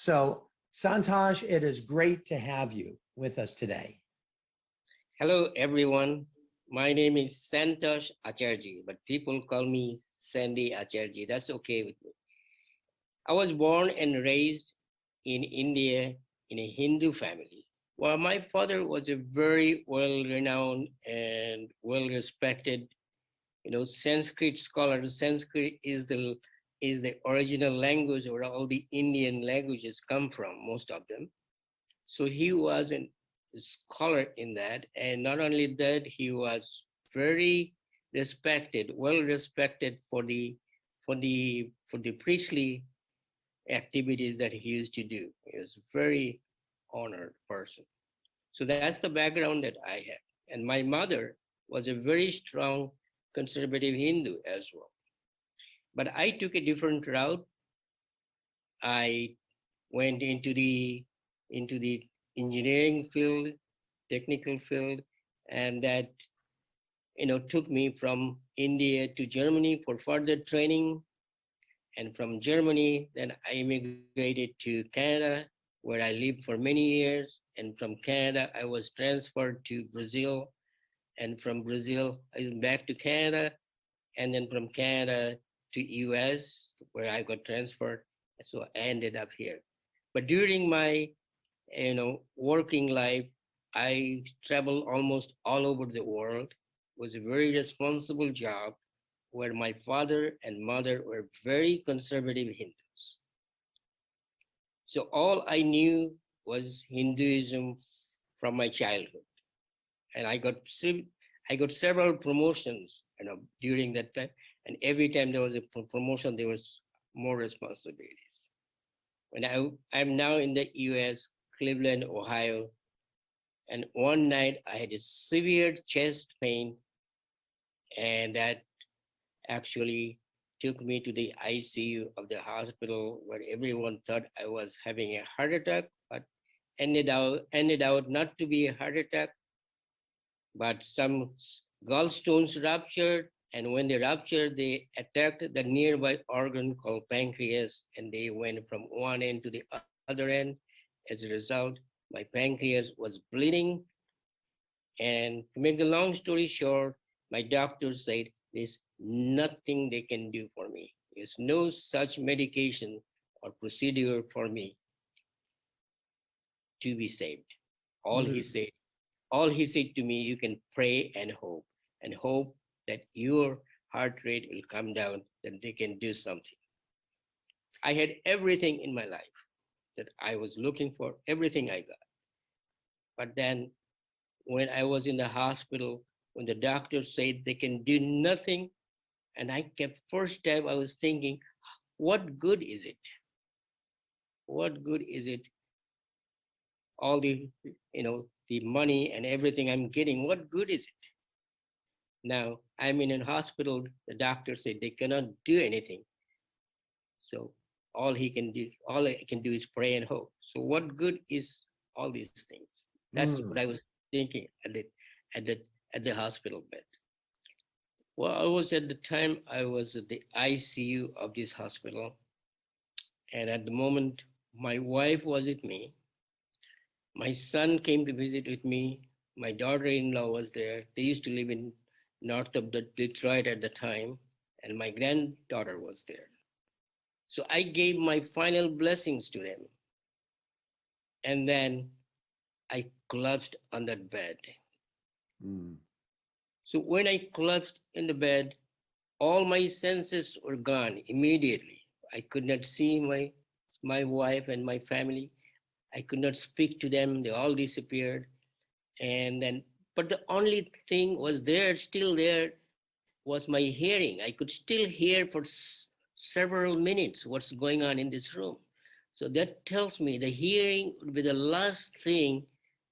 So, Santosh, it is great to have you with us today. Hello, everyone. My name is Santosh Acharjee, but people call me Sandy Acharjee. That's okay with me. I was born and raised in India in a Hindu family. Well, my father was a very well-renowned and well-respected, Sanskrit scholar. Sanskrit is the original language where all the Indian languages come from, most of them. So he was a scholar in that, and not only that, he was very respected, well respected for the priestly activities that he used to do. He was a very honored person. So that's the background that I have. And my mother was a very strong conservative Hindu as well. But I took a different route. I went into the engineering field, technical field, and that took me from India to Germany for further training. And from Germany, then I immigrated to Canada, where I lived for many years. And from Canada, I was transferred to Brazil. And from Brazil, I went back to Canada. And then from Canada to US, where I got transferred. So I ended up here. But during my working life, I traveled almost all over the world. It was a very responsible job where my father and mother were very conservative Hindus. So all I knew was Hinduism from my childhood. And I got several promotions, during that time. And every time there was a promotion, there was more responsibilities. When I'm now in the US, Cleveland, Ohio, and one night I had a severe chest pain, and that actually took me to the ICU of the hospital where everyone thought I was having a heart attack, but ended out not to be a heart attack, but some gallstones ruptured, and when they ruptured, they attacked the nearby organ called pancreas, and they went from one end to the other end. As a result, my pancreas was bleeding, and to make the long story short, my doctor said there's nothing they can do for me. There's no such medication or procedure for me to be saved. All he Mm. said, all he said to me, you can pray and hope that your heart rate will come down, that they can do something. I had everything in my life that I was looking for, everything I got. But then when I was in the hospital, when the doctor said they can do nothing, and I kept, first time I was thinking, what good is it? What good is it? All the money and everything I'm getting, what good is it? Now I'm in a hospital, the doctor said they cannot do anything. So all I can do is pray and hope. So what good is all these things? That's what I Mm. was thinking at the at the hospital bed. Well, I was at the time I was at the ICU of this hospital, and at the moment my wife was with me. My son came to visit with me. My daughter-in-law was there. They used to live in north of the Detroit at the time, and my granddaughter was there. So I gave my final blessings to them, and then I collapsed on that bed. Mm. So when I collapsed in the bed, all my senses were gone immediately. I could not see my wife and my family. I could not speak to them. They all disappeared. And then, but the only thing was there, still there, was my hearing. I could still hear for several minutes what's going on in this room. So that tells me the hearing would be the last thing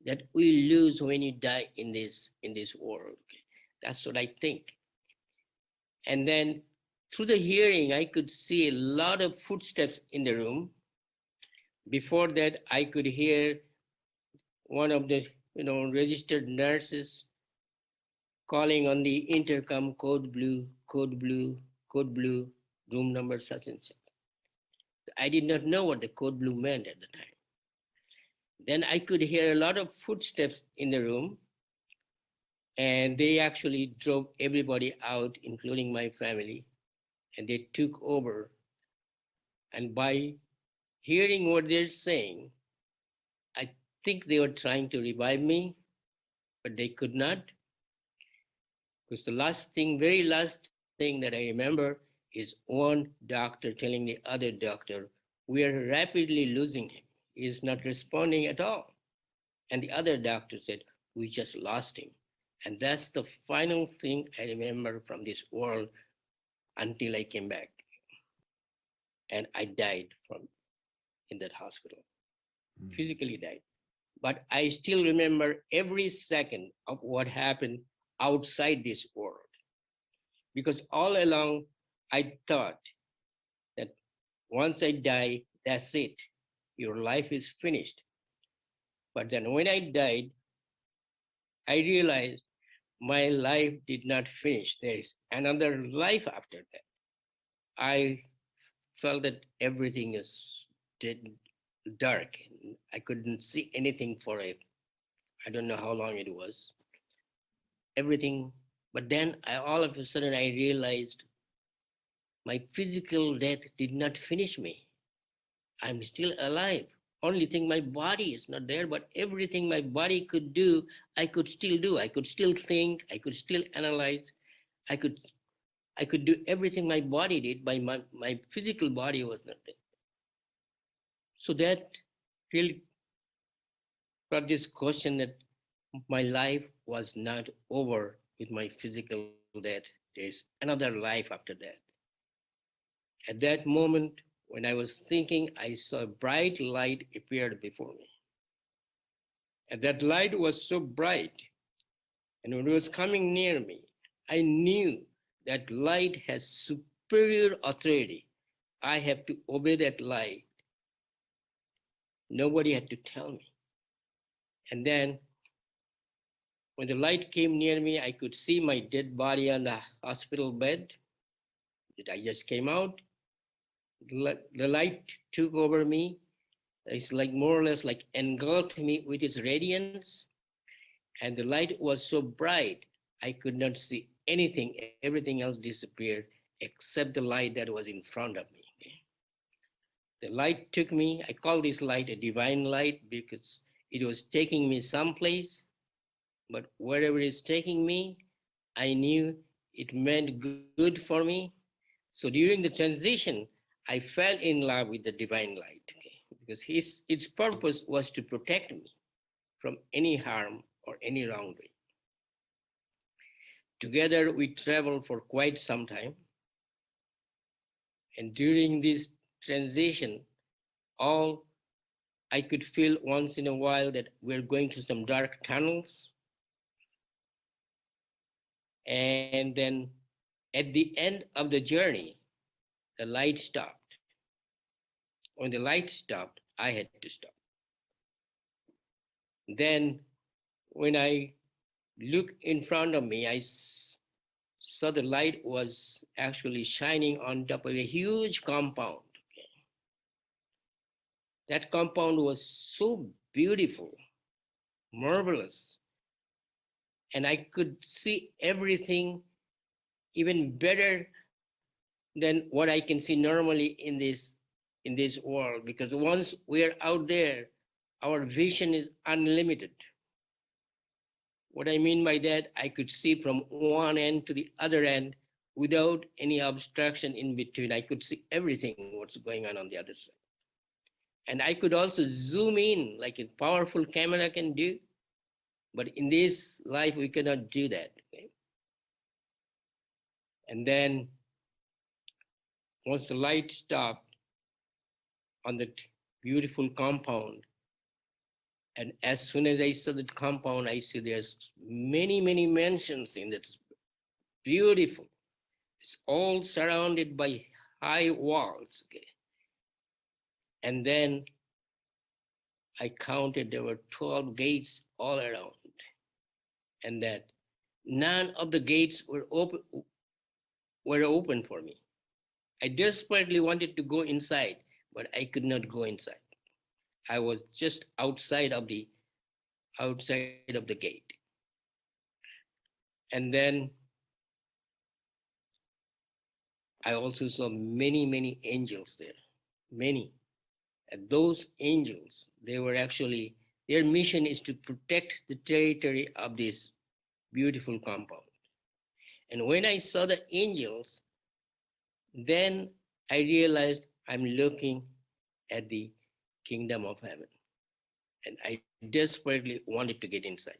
that we lose when you die in this world. Okay? That's what I think. And then through the hearing, I could see a lot of footsteps in the room. Before that, I could hear one of the registered nurses calling on the intercom, code blue, code blue, code blue, room number such and such. I did not know what the code blue meant at the time. Then I could hear a lot of footsteps in the room, and they actually drove everybody out, including my family, and they took over. And by hearing what they're saying, I think they were trying to revive me, but they could not. Because the very last thing that I remember is one doctor telling the other doctor, we are rapidly losing him. He is not responding at all. And the other doctor said, we just lost him. And that's the final thing I remember from this world until I came back. And I died from in that hospital, Mm. physically died. But I still remember every second of what happened outside this world. Because all along I thought that once I die, that's it. Your life is finished. But then when I died, I realized my life did not finish. There is another life after that. I felt that everything is dead, dark. I couldn't see anything for it. I don't know how long it was. Everything. But then all of a sudden I realized my physical death did not finish me. I'm still alive. Only thing my body is not there, but everything my body could do, I could still do. I could still think, I could still analyze, I could I could do everything my body did, but my physical body was not there. So that really brought this question that my life was not over with my physical death. There's another life after that. At that moment, when I was thinking, I saw a bright light appeared before me. And that light was so bright. And when it was coming near me, I knew that light has superior authority. I have to obey that light. Nobody had to tell me. And then when the light came near me, I could see my dead body on the hospital bed. I just came out. The light took over me. It's like more or less like engulfed me with its radiance. And the light was so bright, I could not see anything. Everything else disappeared except the light that was in front of me. The light took me. I call this light a divine light because it was taking me someplace. But wherever it's taking me, I knew it meant good for me. So during the transition, I fell in love with the divine light, okay? Because its purpose was to protect me from any harm or any wrongdoing. Together, we traveled for quite some time. And during this transition, all I could feel once in a while that we're going through some dark tunnels. And then at the end of the journey, the light stopped. When the light stopped, I had to stop. Then, when I looked in front of me, saw the light was actually shining on top of a huge compound. That compound was so beautiful, marvelous, and I could see everything even better than what I can see normally in this world. Because once we're out there, our vision is unlimited. What I mean by that, I could see from one end to the other end without any obstruction in between. I could see everything what's going on the other side. And I could also zoom in like a powerful camera can do. But in this life, we cannot do that. Okay? And then once the light stopped on that beautiful compound, and as soon as I saw that compound, I see there's many, many mansions in it. Beautiful. It's all surrounded by high walls. Okay? And then I counted there were 12 gates all around, and that none of the gates were open for me. I desperately wanted to go inside, but I could not go inside. I was just outside of the gate. And then I also saw many angels there. Many. And those angels, they were actually, their mission is to protect the territory of this beautiful compound. And when I saw the angels, then I realized I'm looking at the kingdom of heaven. And I desperately wanted to get inside.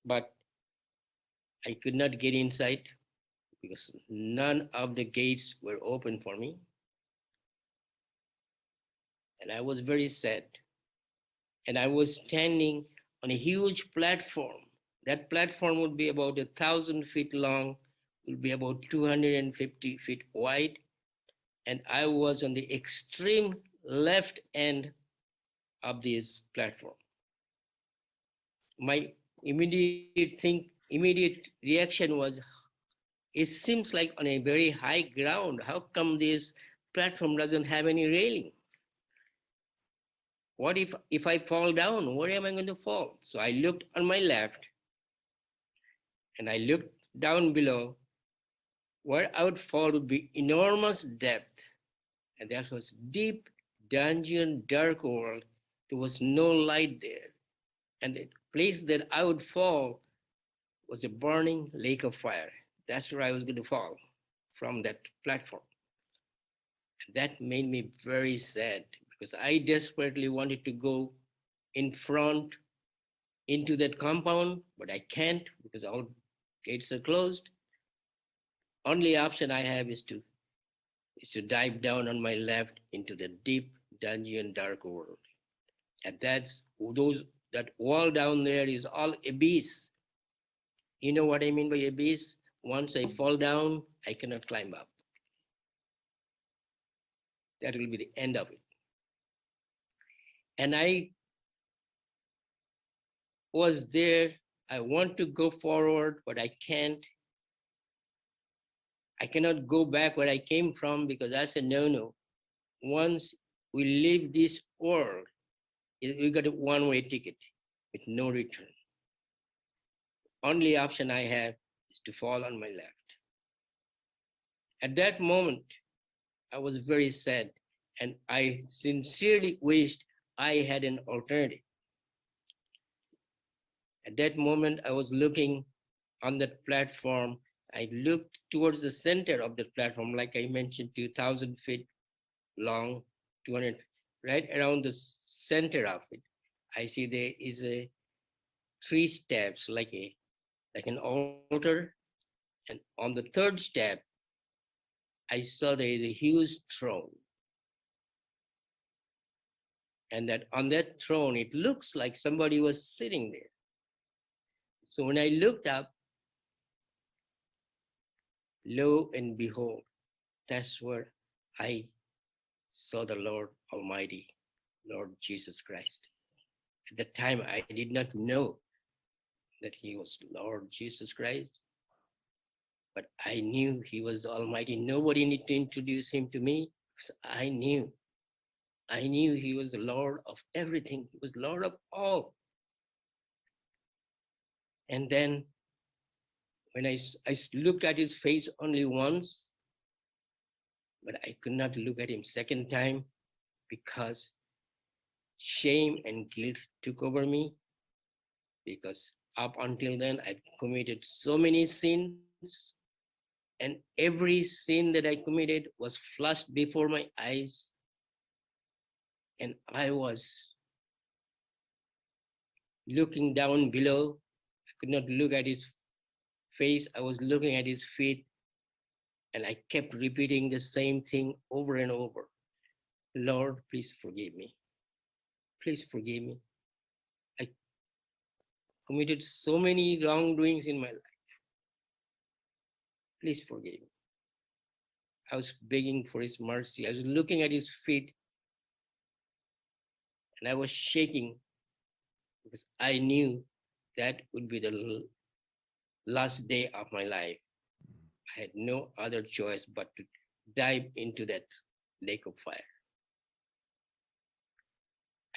But I could not get inside because none of the gates were open for me. And I was very sad. And I was standing on a huge platform. That platform would be about 1,000 feet long, would be about 250 feet wide. And I was on the extreme left end of this platform. My immediate reaction was, it seems like on a very high ground. How come this platform doesn't have any railing? What if I fall down? Where am I going to fall? So I looked on my left and I looked down below. Where I would fall would be enormous depth. And that was deep dungeon, dark world. There was no light there. And the place that I would fall was a burning lake of fire. That's where I was going to fall from that platform. And that made me very sad because I desperately wanted to go in front into that compound, but I can't because all gates are closed. Only option I have is to dive down on my left into the deep dungeon dark world. And that wall down there is all abyss. You know what I mean by abyss? Once I fall down, I cannot climb up. That will be the end of it. And I was there. I want to go forward, but I can't. I cannot go back where I came from because that's a no-no. Once we leave this world, we got a one-way ticket with no return. Only option I have is to fall on my left. At that moment, I was very sad and I sincerely wished I had an alternative. At that moment, I was looking on that platform. I looked towards the center of the platform, like I mentioned, 2,000 feet long, 200, right around the center of it. I see there is a three steps, like an altar, and on the third step, I saw there is a huge throne, and that on that throne, it looks like somebody was sitting there. So when I looked up, lo and behold, that's where I saw the Lord Almighty, Lord Jesus Christ. At the time, I did not know that He was Lord Jesus Christ, but I knew He was the Almighty. Nobody needed to introduce Him to me because I knew He was the Lord of everything. He was Lord of all. And then when I looked at His face only once, but I could not look at Him second time because shame and guilt took over me, because up until then I've committed so many sins, and every sin that I committed was flashed before my eyes, and I was looking down below. I could not look at His face. I was looking at His feet, and I kept repeating the same thing over and over. Lord, please forgive me. Please forgive me. I committed so many wrongdoings in my life. Please forgive me. I was begging for His mercy. I was looking at His feet and I was shaking because I knew that would be the last day of my life. I had no other choice but to dive into that lake of fire.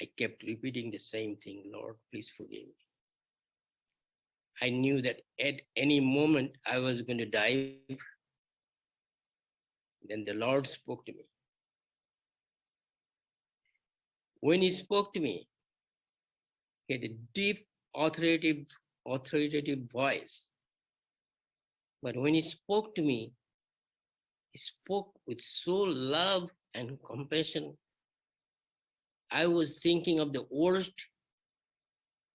I kept repeating the same thing, Lord, please forgive me. I knew that at any moment I was going to dive. Then the Lord spoke to me. When He spoke to me, He had a deep, authoritative voice. But when He spoke to me, He spoke with so love and compassion. I was thinking of the worst,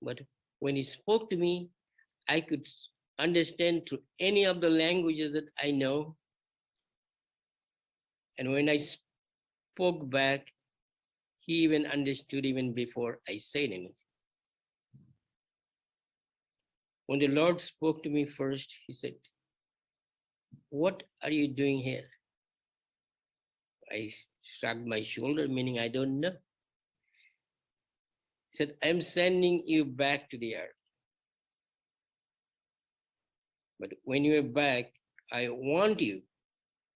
but when He spoke to me, I could understand through any of the languages that I know. And when I spoke back, He even understood even before I said anything. When the Lord spoke to me first, He said, "What are you doing here?" I shrugged my shoulder, meaning I don't know. He said, "I'm sending you back to the earth. But when you're back, I want you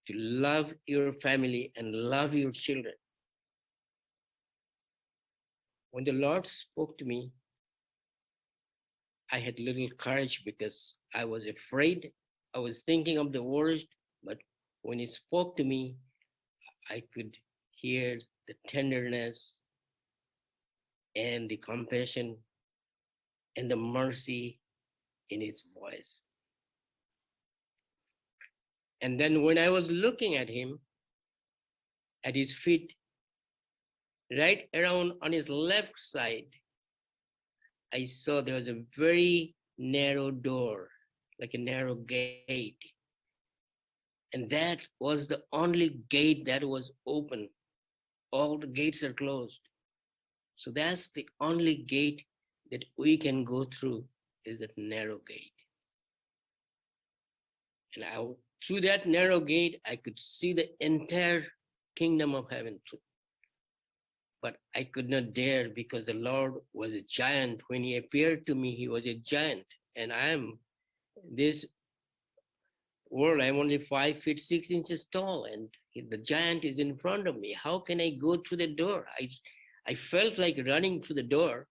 to love your family and love your children." When the Lord spoke to me, I had little courage because I was afraid. I was thinking of the worst. But when He spoke to me, I could hear the tenderness and the compassion and the mercy in His voice. And then when I was looking at Him, at His feet, right around on His left side, I saw there was a very narrow door, like a narrow gate. And that was the only gate that was open. All the gates are closed. So that's the only gate that we can go through, is that narrow gate. And through that narrow gate, I could see the entire kingdom of heaven through. But I could not dare, because the Lord was a giant. When He appeared to me, He was a giant. And I am this world, I'm only 5 feet 6 inches tall, and the giant is in front of me. How can I go through the door? I felt like running through the door,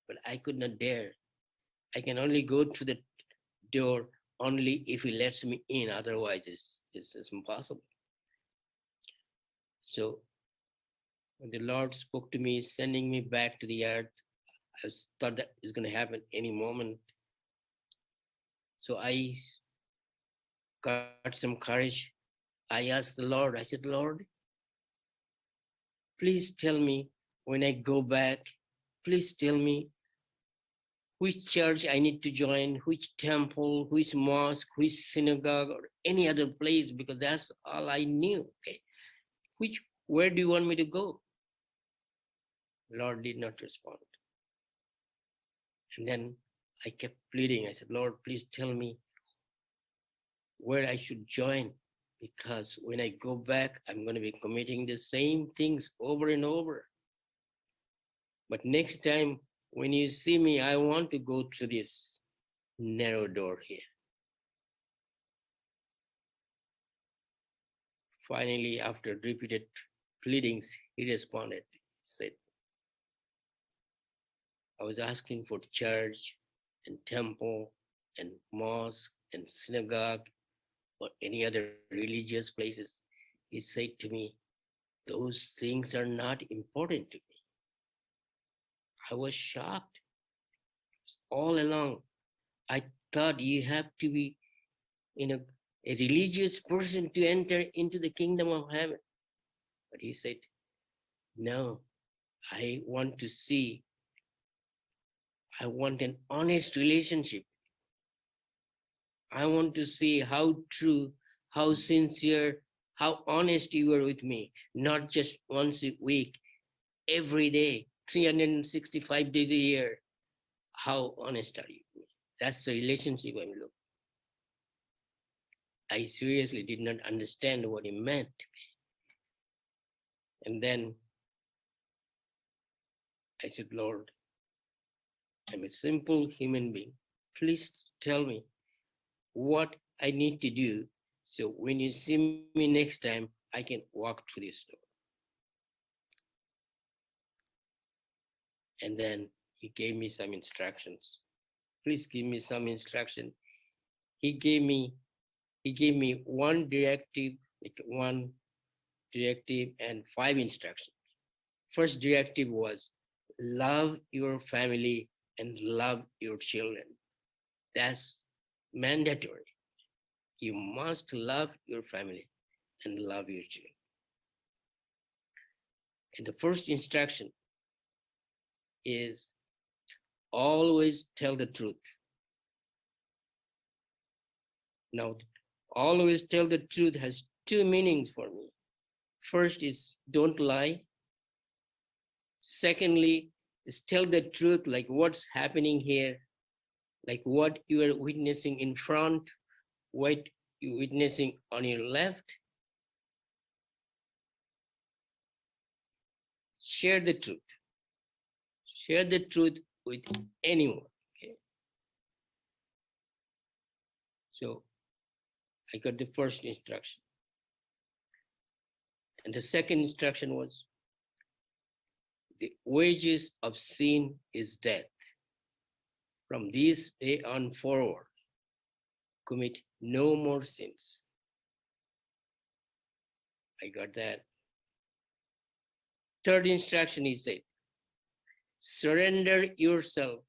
but I could not dare. I can only go through the door only if He lets me in. Otherwise, it's impossible. So when the Lord spoke to me, sending me back to the earth, I thought that is going to happen any moment. So I got some courage. I asked the Lord, I said, "Lord, please tell me when I go back, please tell me which church I need to join, which temple, which mosque, which synagogue, or any other place, because that's all I knew. Okay, where do you want me to go?" Lord did not respond. And then I kept pleading. I said, "Lord, please tell me where I should join, because when I go back, I'm going to be committing the same things over and over. But next time when you see me, I want to go through this narrow door here." Finally, after repeated pleadings, He responded. He said, "I was asking for church and temple and mosque and synagogue or any other religious places." He said to me, "Those things are not important to me." I was shocked. All along, I thought you have to be, a religious person to enter into the kingdom of heaven. But He said, "No, I want to see, I want an honest relationship. I want to see how true, how sincere, how honest you are with me, not just once a week, every day, 365 days a year. How honest are you with me?" That's the relationship I'm looking. I seriously did not understand what He meant. And then I said, "Lord, I'm a simple human being. Please tell me what I need to do, so when you see me next time, I can walk through this door." And then he gave me some instructions. Please give me some instruction. He gave me one directive, like one directive and five instructions. First directive was love your family and love your children. That's mandatory. You must love your family and love your children. And the first instruction is always tell the truth. Now, always tell the truth has two meanings for me. First is don't lie. Secondly, is tell the truth like what's happening here, like what you are witnessing in front, what you're witnessing on your left. Share the truth. Share the truth with anyone. Okay. So I got the first instruction. And the second instruction was the wages of sin is death. From this day on forward, commit no more sins. I got that. Third instruction, he said, surrender yourself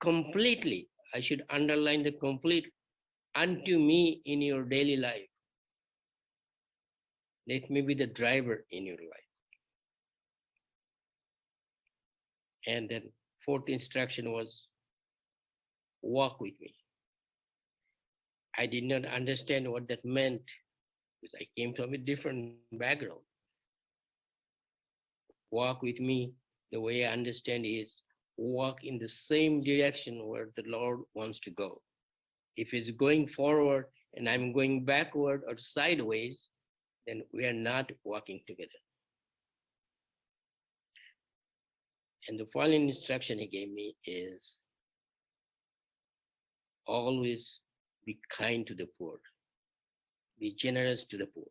completely. I should underline the complete unto me in your daily life. Let me be the driver in your life. And then fourth instruction was walk with me. I did not understand what that meant because I came from a different background. Walk with me, the way I understand is walk in the same direction where the Lord wants to go. If it's going forward and I'm going backward or sideways, then we are not walking together. And the final instruction he gave me is always be kind to the poor, be generous to the poor.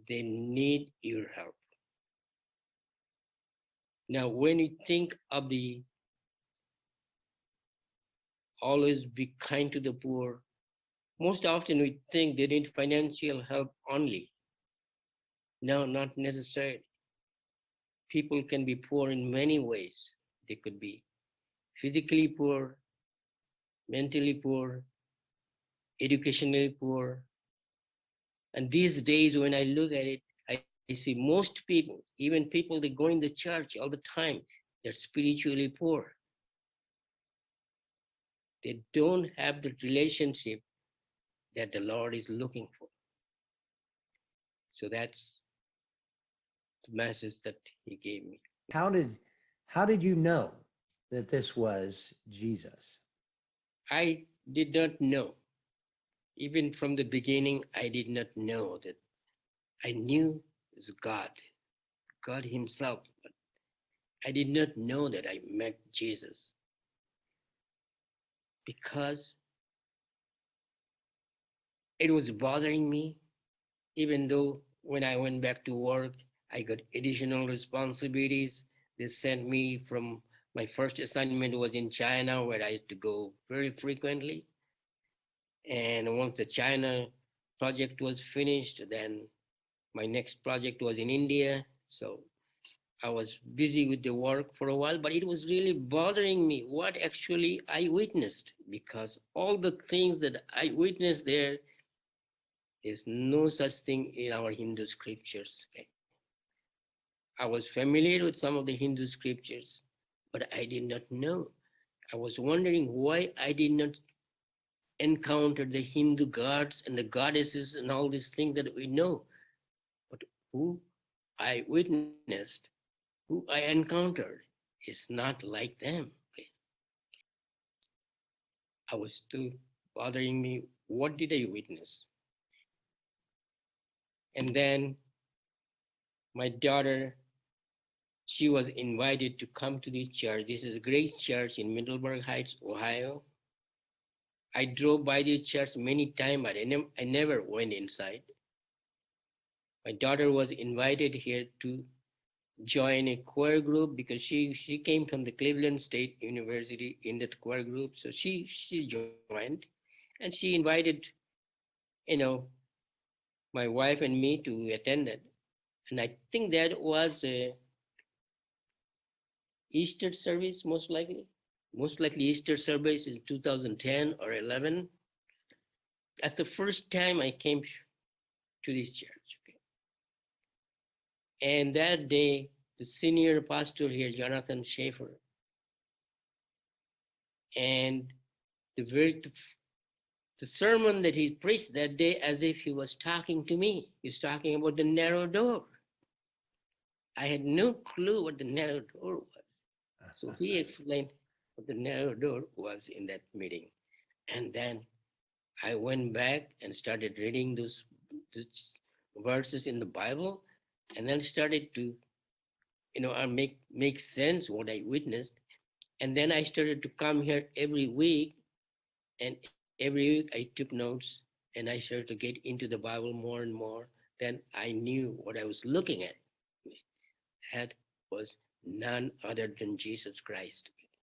They need your help. Now, when you think of the always be kind to the poor, most often we think they need financial help only. No, not necessarily. People can be poor in many ways. They could be physically poor, mentally poor, educationally poor. And these days, when I look at it, I see most people, even people that go in the church all the time, they're spiritually poor. They don't have the relationship that the Lord is looking for. So that's the message that he gave me. How did you know that this was Jesus? I did not know. Even from the beginning, I did not know that. I knew it's God Himself, but I did not know that I met Jesus because it was bothering me, even though when I went back to work, I got additional responsibilities. They sent me from my first assignment was in China, where I had to go very frequently. And once the China project was finished, then my next project was in India. So I was busy with the work for a while, but it was really bothering me what actually I witnessed, because all the things that I witnessed there is no such thing in our Hindu scriptures. Okay? I was familiar with some of the Hindu scriptures, but I did not know. I was wondering why I did not encounter the Hindu gods and the goddesses and all these things that we know. But who I witnessed, who I encountered, is not like them. Okay? I was still bothering me. What did I witness? And then my daughter, she was invited to come to this church. This is a great church in Middleburg Heights, Ohio. I drove by this church many times, but I never went inside. My daughter was invited here to join a choir group because she came from the Cleveland State University in that choir group. So she joined, and she invited, you know, my wife and me to attend it. And I think that was a Easter service, most likely. Most likely Easter service is 2010 or 11. That's the first time I came to this church. Okay? And that day, the senior pastor here, Jonathan Schaefer, and the sermon that he preached that day, as if he was talking to me, he's talking about the narrow door. I had no clue what the narrow door was. So he explained what the narrow door was in that meeting. And then I went back and started reading those verses in the Bible, and then started to, make sense what I witnessed. And then I started to come here every week, and every week I took notes, and I started to get into the Bible more and more. Then I knew what I was looking at. That was none other than Jesus Christ.